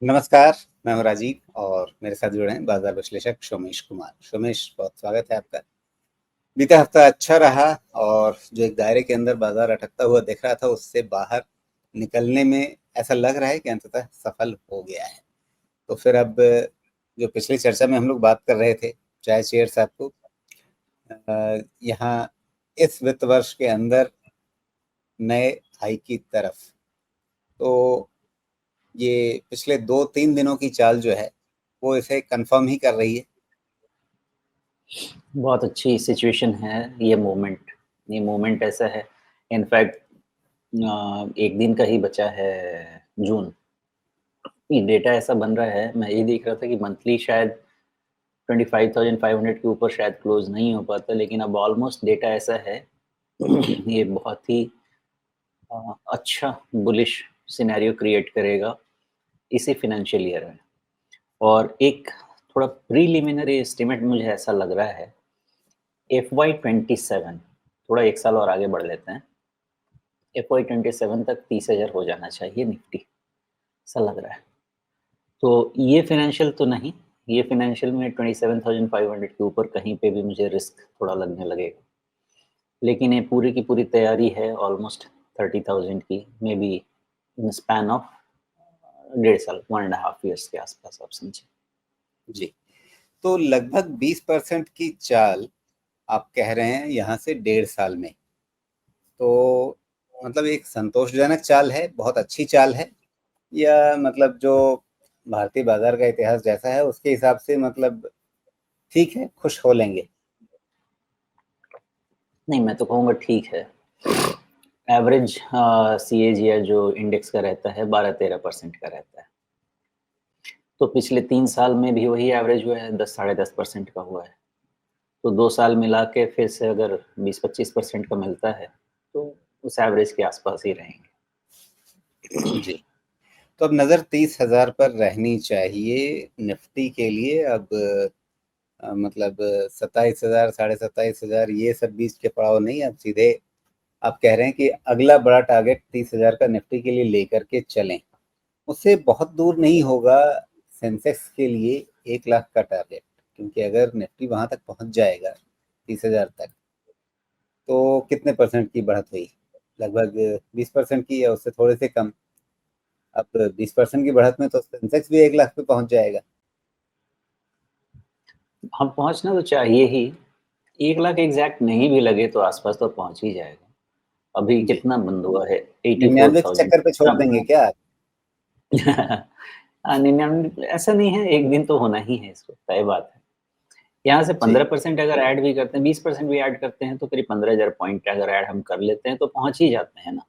नमस्कार, मैं हूँ राजीव और मेरे साथ जुड़े हैं बाजार विश्लेषक सोमेश कुमार। सोमेश, बहुत स्वागत है आपका। बीता हफ्ता अच्छा रहा और जो एक दायरे के अंदर बाजार अटकता हुआ दिख रहा था, उससे बाहर निकलने में ऐसा लग रहा है कि अंततः सफल हो गया है। तो फिर अब जो पिछली चर्चा में हम लोग बात कर रहे थे, चाहे शेयर्स आपको यहाँ इस वित्त वर्ष के अंदर नए हाई की तरफ, तो ये पिछले 2-3 दिनों की चाल जो है, वो इसे कंफर्म ही कर रही है। बहुत अच्छी सिचुएशन है ये मोमेंट ऐसा है। इनफैक्ट एक दिन का ही बचा है जून। ये डेटा ऐसा बन रहा है, मैं ये देख रहा था कि मंथली शायद 25,500 के ऊपर शायद क्लोज नहीं हो पाता, लेकिन अब ऑलमोस्ट डेटा ऐसा है ये बहुत ही अच्छा बुलिश सिनेरियो क्रिएट करेगा इसी फाइनेंशियल ईयर में। और एक थोड़ा प्रीलिमिनरी एस्टिमेट मुझे ऐसा लग रहा है, FY27 थोड़ा 1 साल और आगे बढ़ लेते हैं। FY27 तक 30,000 हो जाना चाहिए निफ्टी, ऐसा लग रहा है। तो ये फाइनेंशियल तो नहीं, ये फाइनेंशियल में 27,500 के ऊपर कहीं पे भी मुझे रिस्क थोड़ा लगने लगेगा। लेकिन ये पूरी की पूरी तैयारी है ऑलमोस्ट 30,000 की, may be in span of 1.5 साल, 1.5 ईयर्स के आसपास आप समझे। जी, तो लगभग 20% की चाल आप कह रहे हैं यहाँ से 1.5 साल में। तो मतलब एक संतोषजनक चाल है, बहुत अच्छी चाल है, या मतलब जो भारतीय बाजार का इतिहास जैसा है उसके हिसाब से मतलब ठीक है, खुश हो लेंगे? नहीं, मैं तो कहूँगा ठीक है। एवरेज CAGR जो इंडेक्स का रहता है 12-13% का रहता है। तो पिछले 3 साल में भी वही एवरेज हुआ है, 10 साढ़े 10% का हुआ है। तो 2 साल मिला के फिर से अगर 20-25% का मिलता है, तो उस एवरेज के आसपास ही रहेंगे। जी, तो अब नज़र 30,000 पर रहनी चाहिए निफ्टी के लिए। अब मतलब 27,000, साढ़े 27,000 ये सब बीच के पड़ाव नहीं, अब सीधे आप कह रहे हैं कि अगला बड़ा टारगेट 30,000 का निफ्टी के लिए लेकर के चलें। उससे बहुत दूर नहीं होगा सेंसेक्स के लिए 1 लाख का टारगेट, क्योंकि अगर निफ्टी वहां तक पहुंच जाएगा 30,000 तक, तो कितने परसेंट की बढ़त हुई? लगभग 20% की, या उससे थोड़े से कम। अब 20% की बढ़त में तो सेंसेक्स भी 1 लाख पे पहुंच जाएगा। हम पहुँचना तो चाहिए ही, 1 लाख एग्ज़ैक्ट नहीं भी लगे तो आसपास तो पहुँच ही जाएगा। अभी जी, कितना बंद हुआ है? 99 के 84,000 चक्कर पे छोड़ कितना देंगे बना? क्या आप? 99 ऐसा नहीं है, 1 दिन तो होना ही है इसको, तय बात है। यहाँ से जी। 15% अगर ऐड भी करते हैं, 20% भी ऐड करते हैं, तो करीब 15,000 पॉइंट अगर ऐड हम कर लेते हैं, तो पहुँच ही जाते हैं ना।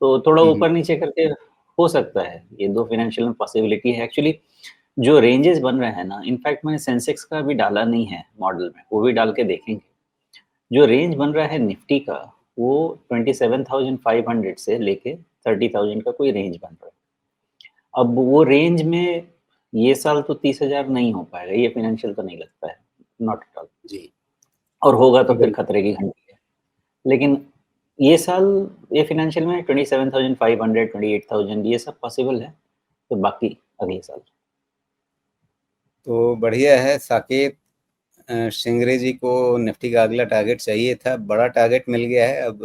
तो थोड़ा हम्म। ऊपर-नीचे करके हो सकता है, ये 2 फाइनेंशियल में पॉसिबिलिटी है। एक्चुअली जो रेंजेस बन रहे हैं ना, इनफैक्ट मैंने सेंसेक्स का भी डाला नहीं है मॉडल में, वो भी डाल के देखेंगे। जो रेंज बन रहा है निफ्टी का, वो 27,500 से लेके 30,000 का कोई रेंज बन रहा है। अब वो रेंज में ये साल तो 30,000 नहीं हो पाएगा, ये फाइनेंशियल तो नहीं लगता है, नॉट एट ऑल। जी, और होगा तो फिर बिल्कुल। खतरे की घंटी है। लेकिन ये साल ये फाइनेंशियल में 27,500, 28,000 ये सब पॉसिबल है, तो बाकी अगले साल। तो बढ़िया है साकेत। शिंगरे जी को निफ्टी का अगला टारगेट चाहिए था, बड़ा टारगेट मिल गया है। अब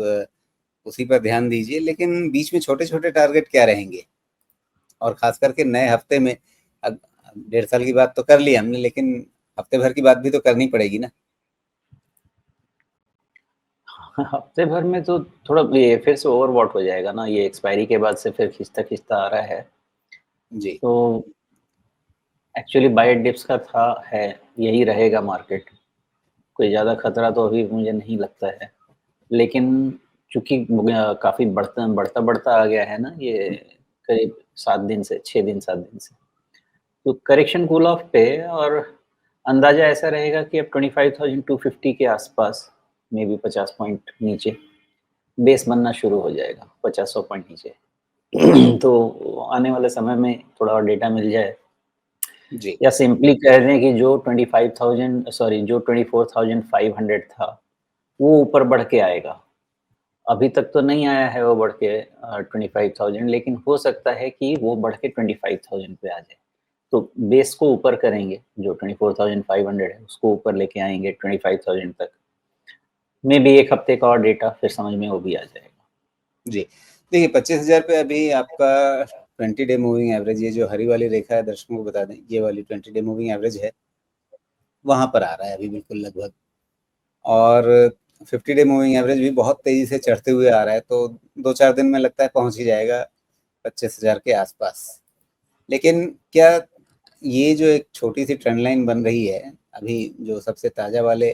उसी पर ध्यान दीजिए, लेकिन बीच में छोटे छोटे टारगेट क्या रहेंगे? और खास करके नए हफ्ते में। अब 1.5 साल की बात तो कर ली हमने, लेकिन हफ्ते भर की बात भी तो करनी पड़ेगी ना। हफ्ते भर में तो थोड़ा ये फिर से ओवरबॉट हो जाएगा ना, ये एक्सपायरी के बाद से फिर खिंचता-खिंचता आ रहा है। जी। तो एक्चुअली बाय डिप्स का था है, यही रहेगा मार्केट। कोई ज़्यादा खतरा तो अभी मुझे नहीं लगता है। लेकिन चूँकि काफ़ी बढ़ता-बढ़ता आ गया है ना ये, करीब 7 दिन से 6 दिन 7 दिन से। तो करेक्शन कूल ऑफ पे और अंदाज़ा ऐसा रहेगा कि अब 25,250 के आसपास, मे बी 50 पॉइंट नीचे बेस बनना शुरू हो जाएगा, 50-100 पॉइंट नीचे। तो आने वाले समय में थोड़ा और डेटा मिल जाए, जी। या सिंपली कह दें कि जो 25,000 सॉरी जो 24,500 था, वो ऊपर बढ़ के आएगा। अभी तक तो नहीं आया है वो बढ़ के 25,000, लेकिन हो सकता है कि वो बढ़ के 25,000 पे आ जाए। तो बेस को ऊपर करेंगे, जो 24,500 है उसको ऊपर लेके आएंगे 25,000 तक। मे बी एक हफ्ते का और डेटा, फिर समझ में वो भी आ जाएगा। जी, देखिए 25,000 पे अभी आपका 20 डे मूविंग एवरेज, ये जो हरी वाली रेखा है दर्शकों को बता दें, ये वाली 20 डे मूविंग एवरेज है, वहाँ पर आ रहा है अभी बिल्कुल लगभग। और 50 डे मूविंग एवरेज भी बहुत तेज़ी से चढ़ते हुए आ रहा है, तो 2-4 दिन में लगता है पहुँच ही जाएगा 25,000 के आसपास। लेकिन क्या ये जो एक छोटी-सी ट्रेंड लाइन बन रही है, अभी जो सबसे ताज़ा वाले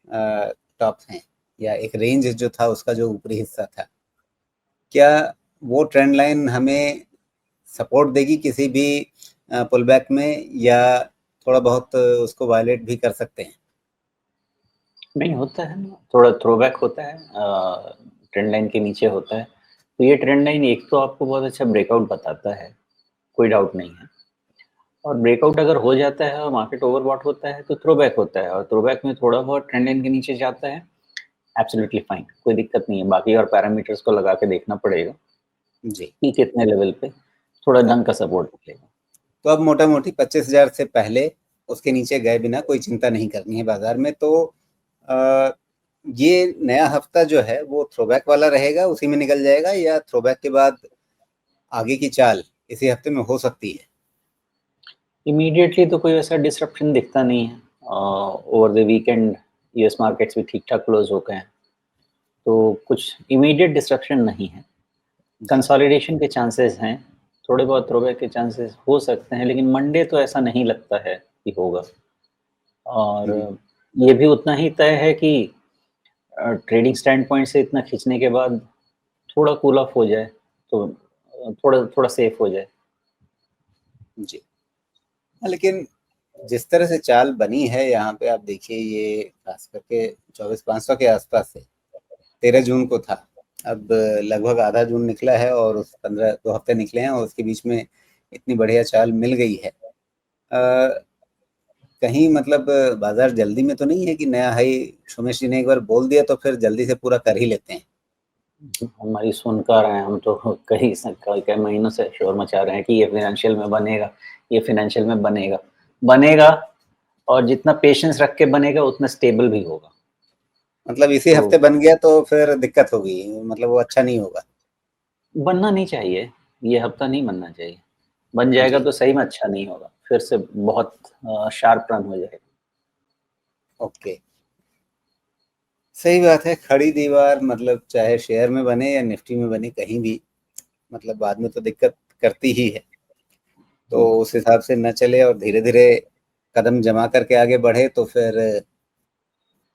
टॉप हैं, या एक रेंज जो था उसका जो ऊपरी हिस्सा था, क्या वो ट्रेंड लाइन हमें सपोर्ट देगी किसी भी पुल बैक में, या थोड़ा बहुत उसको वायलेट भी कर सकते हैं? नहीं, होता है ना, थोड़ा थ्रोबैक होता है, ट्रेंड लाइन के नीचे होता है। तो ये ट्रेंड लाइन एक तो आपको बहुत अच्छा ब्रेकआउट बताता है, कोई डाउट नहीं है। और ब्रेकआउट अगर हो जाता है और मार्केट ओवरबॉट होता है तो थ्रोबैक होता है, और थ्रोबैक में थोड़ा बहुत ट्रेंड लाइन के नीचे जाता है, एब्सोल्युटली फाइन, कोई दिक्कत नहीं है। बाकी और पैरामीटर्स को लगा के देखना पड़ेगा जी। कि कितने लेवल पे थोड़ा हाँ, ढंग का सपोर्ट मिलेगा। तो अब मोटा-मोटी 25,000 से पहले उसके नीचे गए बिना कोई चिंता नहीं करनी है बाज़ार में। तो अ, ये नया हफ्ता जो है वो थ्रोबैक वाला रहेगा, उसी में निकल जाएगा, या थ्रोबैक के बाद आगे की चाल इसी हफ्ते में हो सकती है? इमीडिएटली तो कोई ऐसा डिसरप्शन दिखता नहीं है। Over the weekend US markets भी ठीक-ठाक क्लोज़ हो गए हैं, तो कुछ इमीडिएट डिसरप्शन नहीं है। जी। कंसोलिडेशन के चांसेस हैं, थोड़े बहुत थ्रोबैक के चांसेस हो सकते हैं, लेकिन मंडे तो ऐसा नहीं लगता है कि होगा। और हुँ, हुँ। ये भी उतना ही तय है कि ट्रेडिंग स्टैंड पॉइंट से इतना खींचने के बाद थोड़ा कूल ऑफ हो जाए, तो थोड़ा थोड़ा सेफ हो जाए। जी। हाँ, लेकिन जिस तरह से चाल बनी है यहाँ पे, आप देखिए ये खास करके 24,500 के आसपास है, 13 जून को था। अब लगभग आधा जून निकला है और उस 15 2 हफ्ते निकले हैं और उसके बीच में इतनी बढ़िया चाल मिल गई है। कहीं मतलब बाज़ार जल्दी में तो नहीं है कि नया हाई सोमेश जी ने एक बार बोल दिया तो फिर जल्दी से पूरा कर ही लेते हैं? हमारी सुनकर हैं, हम तो कई महीनों से शोर मचा रहे हैं कि ये फ़ाइनेंशियल में बनेगा, ये फ़ाइनेंशियल में बनेगा। बनेगा, और जितना पेशेंस रख के बनेगा उतना स्टेबल भी होगा। मतलब इसी तो हफ्ते बन गया तो फिर दिक्कत होगी, मतलब वो अच्छा नहीं होगा। बनना नहीं चाहिए, ये हफ्ता नहीं बनना चाहिए। बन जाएगा जी, तो सही में अच्छा नहीं होगा, फिर से बहुत शार्प रन हो जाएगा। ओके। सही बात है, खड़ी दीवार मतलब चाहे शेयर में बने या निफ्टी में बने, कहीं भी मतलब बाद में तो दिक्कत करती ही है। तो हुँ, उस हिसाब से न चले और धीरे-धीरे कदम जमा करके आगे बढ़े तो फिर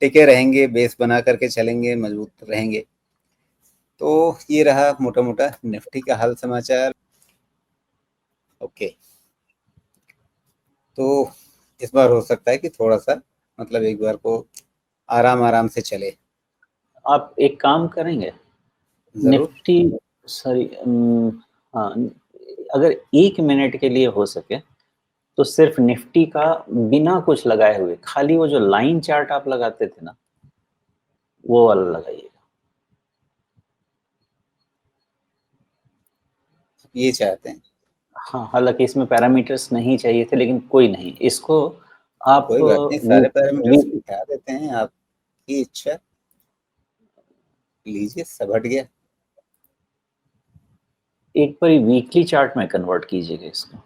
टिके रहेंगे, बेस बना करके चलेंगे, मजबूत रहेंगे। तो ये रहा मोटा-मोटा निफ्टी का हाल समाचार। ओके, तो इस बार हो सकता है कि थोड़ा-सा मतलब एक बार को आराम-आराम से चले। आप एक काम करेंगे? ज़रूर। निफ्टी, सॉरी, हाँ, अगर 1 मिनट के लिए हो सके, तो सिर्फ़ निफ्टी का बिना कुछ लगाए हुए, खाली वो जो लाइन चार्ट आप लगाते थे ना, वो वाला लगाइएगा। ये चाहते हैं। हाँ, हालाँकि इसमें पैरामीटर्स नहीं चाहिए थे, लेकिन कोई नहीं, इसको आप कोई बात नहीं, वी सारे पैरामीटर्स वी दिखा देते हैं, आपकी इच्छा। लीजिए, सब हट गया। एक बारी वीकली चार्ट में कन्वर्ट कीजिएगा इसको।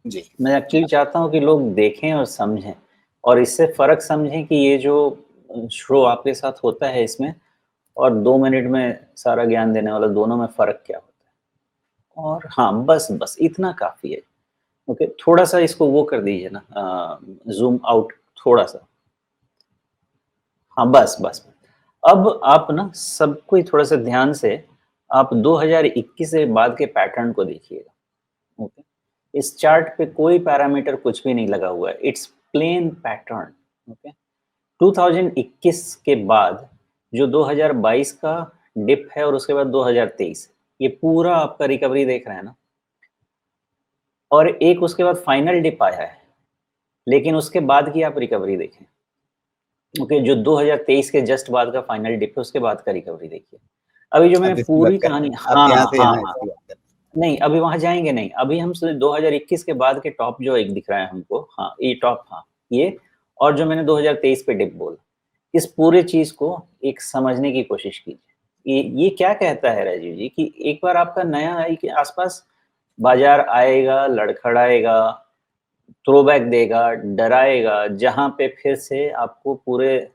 जी। मैं एक्चुअली चाहता हूँ कि लोग देखें और समझें, और इससे फ़र्क समझें कि ये जो शो आपके साथ होता है इसमें, और 2 मिनट में सारा ज्ञान देने वाला, दोनों में फ़र्क क्या होता है। और हाँ, बस इतना काफ़ी है। ओके, थोड़ा-सा इसको वो कर दीजिए ना, ज़ूम आउट थोड़ा-सा। हाँ, बस। अब आप ना सब कोई थोड़ा-सा ध्यान से आप 2021 के बाद के पैटर्न को देखिएगा, ओके? इस चार्ट पे कोई पैरामीटर कुछ भी नहीं लगा हुआ है, इट्स प्लेन पैटर्न, ओके? 2021 के बाद जो 2022 का डिप है, और उसके बाद 2023, ये पूरा आपका रिकवरी देख रहे हैं ना? और एक उसके बाद फाइनल डिप आया है, लेकिन उसके बाद की आप रिकवरी देखें, ओके, जो 2023 के जस्ट बाद का फाइनल डिप है उसके बाद का रिकवरी देखिए। अभी जो मैंने अब इसकी पूरी बात कहानी, करें आप, हाँ, यहाँ से हाँ, यहाँ हाँ। इसकी बात करें। नहीं, अभी वहाँ जाएँगे नहीं। अभी हम सिर्फ 2021 के बाद के टॉप जो एक दिख रहा है हमको, हाँ, ये टॉप, हाँ, ये और जो मैंने 2023 पे डिप बोला, इस पूरे चीज़ को एक समझने की कोशिश कीजिए। ये क्या कहता है राजीव जी कि एक बार आपका नया आई के आस-पास बाज़ार आएगा, लड़खड़ाएगा, थ्रोबैक देगा, डराएगा, जहाँ पे फिर से आपको पूरे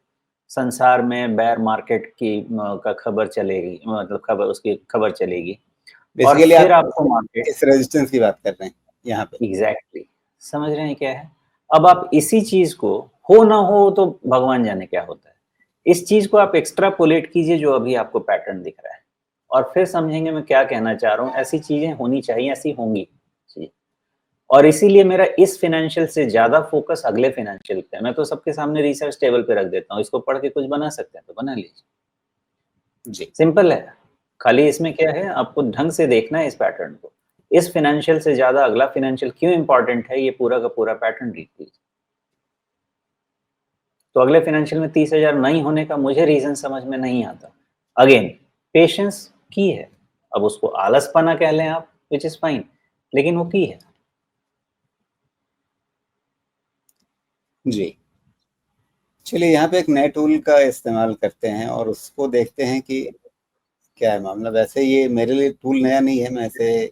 संसार में बेयर मार्केट की का खबर चलेगी, मतलब खबर उसकी खबर चलेगी और बेसिकली फिर आप आपको मार्केट, इस रेजिस्टेंस की बात कर रहे हैं यहाँ पे। एग्ज़ैक्टली, समझ रहे हैं क्या है? अब आप इसी चीज़ को, हो ना हो तो भगवान जाने क्या होता है। इस चीज़ को आप एक्स्ट्रापोलेट कीजिए जो अभी आपको पैटर्न दिख रहा है और फिर समझेंगे मैं क्या कहना चाह रहा हूँ। ऐसी चीज़ें होनी चाहिए, ऐसी होंगी। जी। और इसीलिए मेरा इस फ़ाइनेंशियल से ज़्यादा फ़ोकस अगले फ़ाइनेंशियल पे है। मैं तो सबके सामने रिसर्च टेबल पे रख देता हूँ, इसको पढ़ के कुछ बना सकते हैं तो बना लीजिए। जी, सिंपल है। खाली इसमें क्या है, आपको ढंग से देखना है इस पैटर्न को। इस फ़ाइनेंशियल से ज़्यादा अगला फ़ाइनेंशियल क्यों इम्पोर्टेंट है, ये पूरा का पूरा पैटर्न रीड कीजिए। तो अगले फ़ाइनेंशियल में 30,000 नहीं होने का मुझे रीज़न समझ में नहीं आता। अगेन, पेशेंस की है। अब उसको आलसपना कह लें आप, व्हिच इज़ फाइन, लेकिन वो की है। जी। चलिए यहाँ पे एक नए टूल का इस्तेमाल करते हैं और उसको देखते हैं कि क्या है मामला। वैसे ये मेरे लिए टूल नया नहीं है, मैं इसे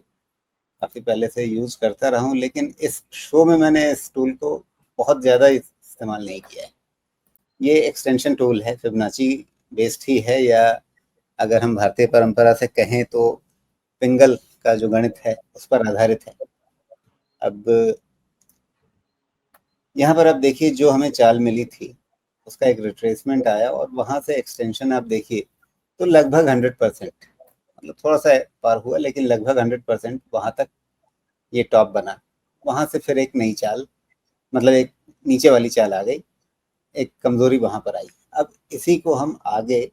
काफ़ी पहले से यूज़ करता रहा हूँ, लेकिन इस शो में मैंने इस टूल को बहुत ज़्यादा इस्तेमाल नहीं किया है। ये एक्सटेंशन टूल है, फिबोनाची बेस्ड ही है, या अगर हम भारतीय परंपरा से कहें तो पिंगल का जो गणित है उस पर आधारित है। अब यहाँ पर आप देखिए जो हमें चाल मिली थी उसका एक रिट्रेसमेंट आया और वहाँ से एक्सटेंशन आप देखिए तो लगभग 100%, मतलब थोड़ा सा पार हुआ लेकिन लगभग 100% वहाँ तक ये टॉप बना। वहाँ से फिर एक नई चाल, मतलब एक नीचे वाली चाल आ गई, एक कमजोरी वहाँ पर आई। अब इसी को हम आगे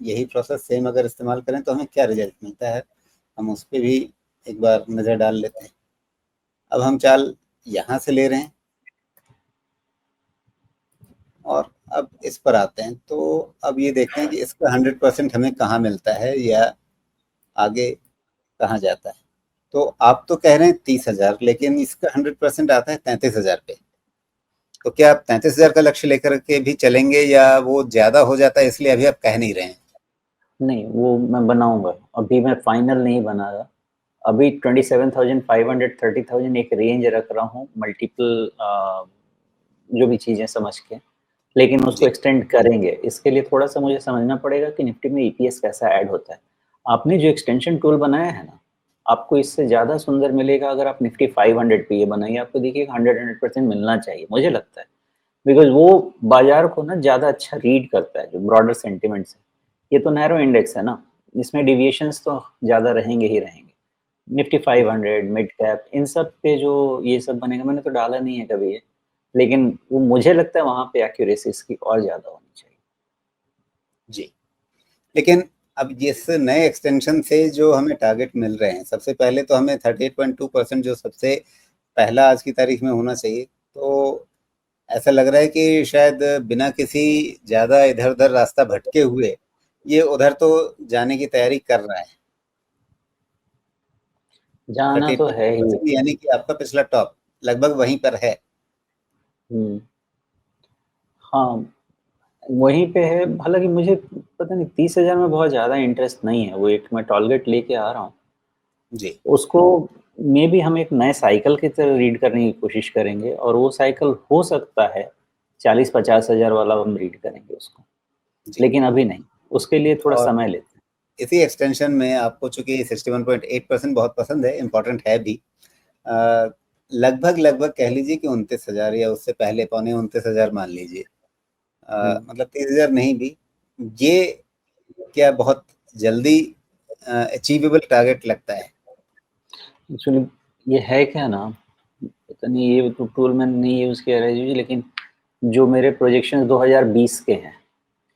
यही प्रोसेस सेम अगर इस्तेमाल करें तो हमें क्या रिजल्ट मिलता है, हम उस पर भी एक बार नज़र डाल लेते हैं। अब हम चाल यहाँ से ले रहे हैं और अब इस पर आते हैं, तो अब ये देखते हैं कि इसका 100% हमें कहाँ मिलता है या आगे कहाँ जाता है। तो आप तो कह रहे हैं 30,000, लेकिन इसका 100% आता है 33,000 पे। तो क्या आप 33,000 का लक्ष्य लेकर के भी चलेंगे या वो ज़्यादा हो जाता है इसलिए अभी आप कह नहीं रहे हैं? नहीं, वो मैं बनाऊँगा। अभी मैं फाइनल नहीं बना रहा। अभी 27,500 30,000 एक रेंज रख रहा हूँ मल्टीपल जो भी चीज़ें समझ के, लेकिन उसको जी, एक्सटेंड करेंगे। इसके लिए थोड़ा-सा मुझे समझना पड़ेगा कि निफ्टी में ईपीएस कैसा ऐड होता है। आपने जो एक्सटेंशन टूल बनाया है ना, आपको इससे ज़्यादा सुंदर मिलेगा अगर आप निफ्टी 500 पे ये बनाइए, आपको देखिए 100% मिलना चाहिए, मुझे लगता है। बिकॉज़ वो बाज़ार को ना ज़्यादा अच्छा रीड करता है, जो ब्रॉडर सेंटिमेंट्स है। ये तो नैरो इंडेक्स है ना, इसमें डेविएशंस तो ज़्यादा रहेंगे ही रहेंगे। निफ्टी जी, 500, मिड कैप, इन सब पे जो ये सब बनेगा, मैंने तो डाला नहीं है कभी ये, लेकिन वो मुझे लगता है वहाँ पे एक्यूरेसी इसकी और ज़्यादा होनी चाहिए। जी। लेकिन अब जिस नए एक्सटेंशन से जो हमें टारगेट मिल रहे हैं, सबसे पहले तो हमें 38.2% जो सबसे पहला आज की तारीख में होना चाहिए, तो ऐसा लग रहा है कि शायद बिना किसी ज़्यादा इधर-उधर रास्ता भटके हुए, ये उधर तो जाने की तैयारी कर रहा है। जाना तो है ही। 38% यानी कि आपका पिछला टॉप लगभग वहीं पर है। हुँ, हाँ, वहीं पे है, हालाँकि मुझे पता नहीं 30,000 में बहुत ज़्यादा इंटरेस्ट नहीं है, वो एक मैं टारगेट लेके आ रहा हूँ। जी, उसको मेबी हम एक नए साइकिल की तरह रीड करने की कोशिश करेंगे और वो साइकिल हो सकता है 40-50 हज़ार वाला हम रीड करेंगे उसको, जी। लेकिन अभी नहीं, उसके लिए थोड़ा और समय लेते हैं। इसी एक्सटेंशन में आपको चूँकि 61.8% बहुत पसंद है, इम्पोर्टेंट है भी। अ, लगभग-लगभग कह लीजिए कि 29,000 या उससे पहले पौने 29,000 मान लीजिए। हुँ, मतलब 30,000 नहीं भी, ये क्या बहुत जल्दी अचीवेबल टारगेट लगता है? एक्चुअली ये है क्या ना, पता नहीं ये तो टूल मैंने नहीं यूज़ किया है जी, लेकिन जो मेरे प्रोजेक्शंस 2020 के हैं,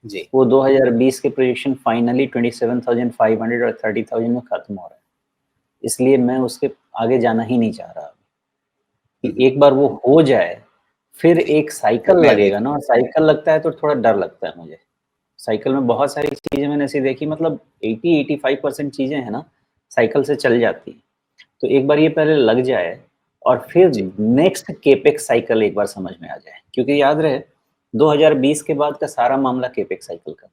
जी। वो 2020 के प्रोजेक्शन फाइनली 27,500 और 30,000 में खत्म हो रहा है। इसलिए मैं उसके आगे जाना ही नहीं चाह रहा। कि हुँ, हुँ। एक बार वो हो जाए, फिर एक साइकिल मैं भी लगेगा ना, और साइकिल लगता है तो थोड़ा डर लगता है मुझे। साइकिल में बहुत सारी चीज़ें मैंने ऐसी देखी, मतलब 80-85% चीज़ें हैं ना, साइकिल से चल जाती हैं। तो एक बार ये पहले लग जाए और फिर जी, नेक्स्ट केपेक्स साइकिल एक बार समझ में आ जाए। क्योंकि याद रहे 2020 के बाद का सारा मामला केपेक्स साइकिल का था।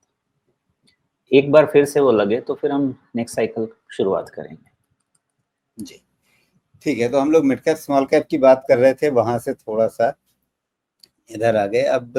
एक बार फिर से वो लगे तो फिर हम नेक्स्ट साइकिल शुरुआत करेंगे। जी। ठीक है, तो हम लोग मिड कैप स्मॉल कैप की बात कर रहे थे, वहाँ से थोड़ा-सा इधर आ गए। अब